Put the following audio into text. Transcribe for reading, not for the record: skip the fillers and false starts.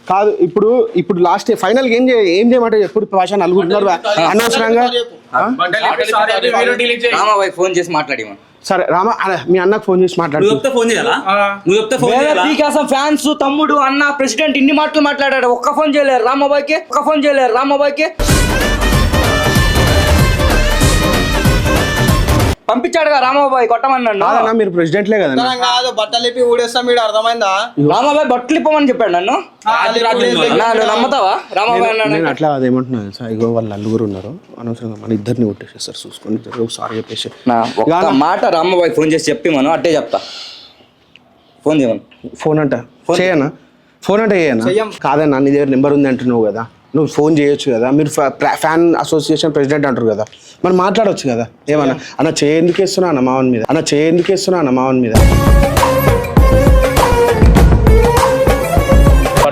కాదు ఇప్పుడు last final ఏం చేయమంటే ఎప్పుడు భాష నలుగురున్నారు అనవసరంగా. ఫోన్ చేసి మాట్లాడి సరే రామ మీ అన్నకు ఫోన్ చేసి మాట్లాడు. ఫ్యాన్స్ తమ్ముడు అన్న ప్రెసిడెంట్ ఇన్ని మాటలు మాట్లాడాడు. ఒక్క ఫోన్ చేయలేరు రామాబాయ్కి. పంపించాడుగా రామాబాయ్ కొట్టమన్నాడు. మీరు ప్రెసిడెంట్లే కదా. కాదు బట్టలు ఇప్పి ఊడేస్తాం మీరు అర్థమైందా? రామాబాయ్ బట్టలు ఇప్పమని చెప్పాడు నన్ను. నమ్మతావా? రామాబాయ్ నేను అట్లా అదేమంటున్నాను సార్. ఇగో వాళ్ళు నలుగురు ఉన్నారు అనవసరంగా మన ఇద్దరిని కొట్టేసేస్తారు చూసుకొని ఒకసారి చెప్పేసి మాట. రామాబాయ్ ఫోన్ చేసి చెప్పి మనం అట్టే చెప్తా. ఫోన్ చేయమను. ఫోన్ అంటే చేయనా? కాదన్నా నీ దగ్గర నెంబర్ ఉంది అంటున్నావు కదా, నువ్వు ఫోన్ చేయొచ్చు కదా. మీరు ఫ్యాన్ అసోసియేషన్ ప్రెసిడెంట్ అంటారు కదా, మరి మాట్లాడవచ్చు కదా. ఏమన్నా అన్న ఎందుకు వేస్తున్నా అన్న మావన్ మీద